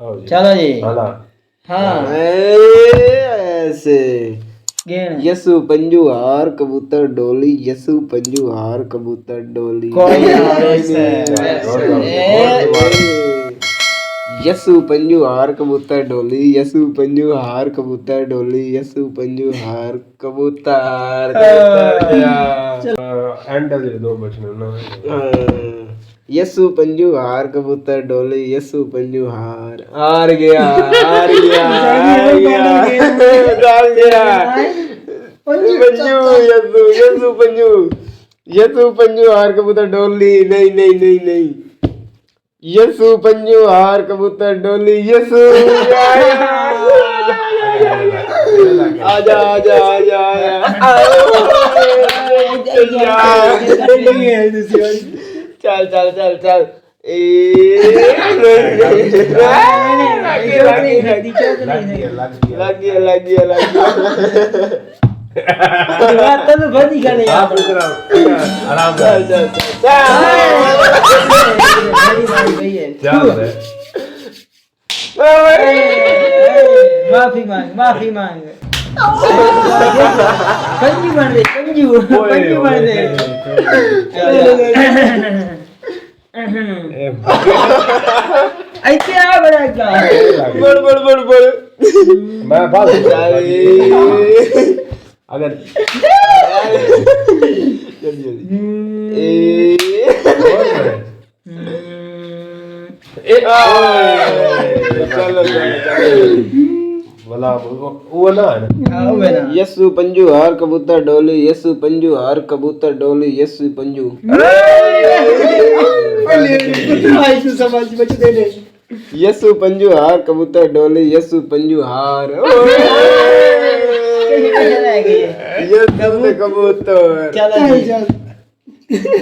चलो जी हाँ ऐसे यसु पंजू हार कबूतर डोली यसु पंजू हार कबूतर डोली यसु पंजू हार कबूतर डोली यसु पंजू हार कबूतर डोली यसु पंजू हार कबूतर एंड दे दो बचने ना यसु पंजू हार कबूतर डोली यसु पंजू हार गया पंजू यसु पंजू हार कबूतर डोली नहीं यसु पंजू हार कबूतर डोली यसु आजा चल लग गया तो बंद ही करने आप आराम से चल माफी मांग पंजू बन दे ऐसे आ बड़ा बड़ मैं बात अगर चलो बोला वो ना यसु पंजू हार कबूतर डोली यसु पंजू हार कबूतर डोली यसु पंजू यसु पंजू हार कबूतर डोली यसु पंजू हार ये कबूतर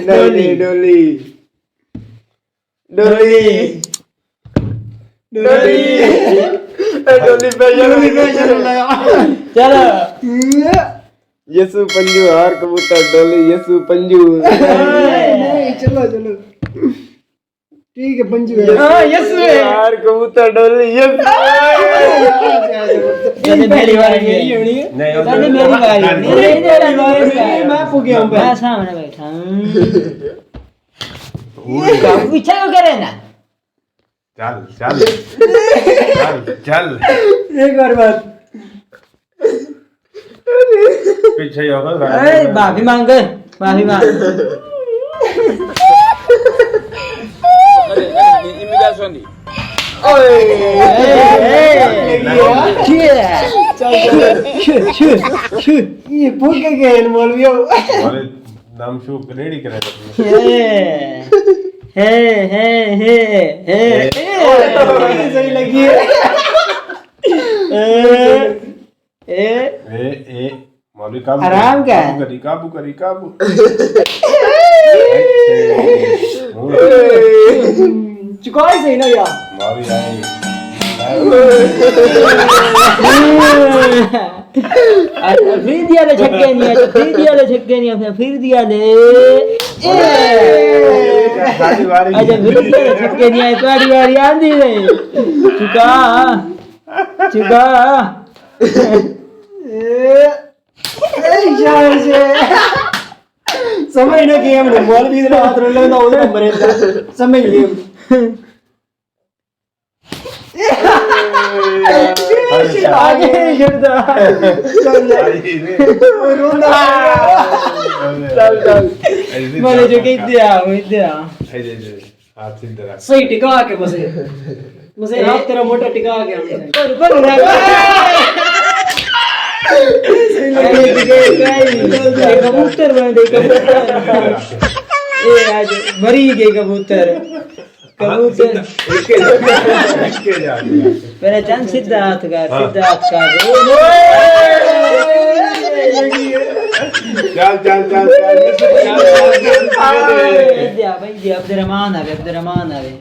नहीं डोली चलो यसु पंजू हार कबूतर डोली यसु पंजू चलो ठीक है पंजू यसु हार कबूतर डोली मेरी बारी होनी है मेरी बारी मैं पुगे हूं मैं सामने बैठा हूं पीछे क्यों करे ना चल एक बार बात पीछे ही होगा माफी मांग ये पुगे गए मौलवियों नाम शो रेडी करे सही लगी मौलवी काबू आराम का काबू चुकाई सही ना यार मौलवी आई फिर दिया ले छक्के नहीं फिर दिया ले अच्छा फिर दिया ले छक्के नहीं आए तुम्हारी बारी आंधी रही चुका समय ना गेम ने बॉल भी इधर हाथ रोल लेना उधर नंबर है समय गेम आगे गिरदा चल मैंने जो कह दिया हाथ सीधा सही टिका के मुझे हाथ तेरा मोटा टिका के कबूतर बन दे आज मरी गए कबूतर मेरा चंद सिद्धार्थ का चल अब्दुर्रहमान आवे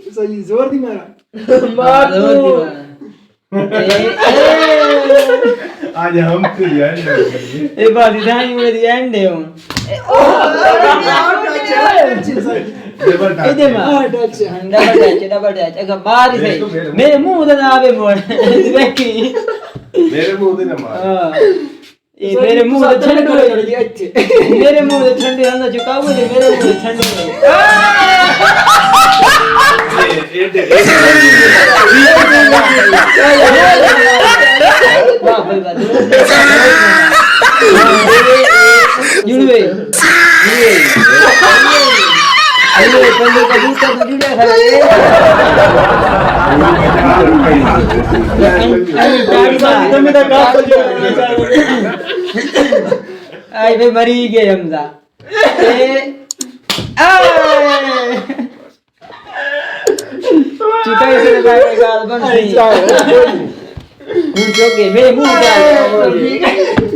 सही जोर दी मारा आज हम तो यार एक बार इधर ही मुझे एंड है डबल टच ਇਹਦੇ ਮਾਂ ਡਬਲ ਟੱਚ ਅਗਾ ਬਾਹਰ ਹੀ ਸਹੀ ਮੇਰੇ ਮੂੰਹ ਦਾ ਨਾ ਆਵੇ ਮੋੜ ਦੇਖੀ मेरे मुंह दे ना मार ਹਾਂ ਇਹ ਮੇਰੇ ਮੂੰਹ ਦਾ ਠੰਡੇ ਮੇਰੇ ਮੂੰਹ ਦੇ ਠੰਡੇ ਹੁੰਦਾ ਚੁਕਾਓ ਤੇ ਮੇਰੇ ਮੂੰਹ ਦੇ ਠੰਡੇ ਵਾਹ ਭਾਈ ਵਾਹ जुड़वे अरे पंडे कबूतर तो जुड़ा है आई भाई मरी गए हमजा चुका से गाल बन गई मेरे मुंह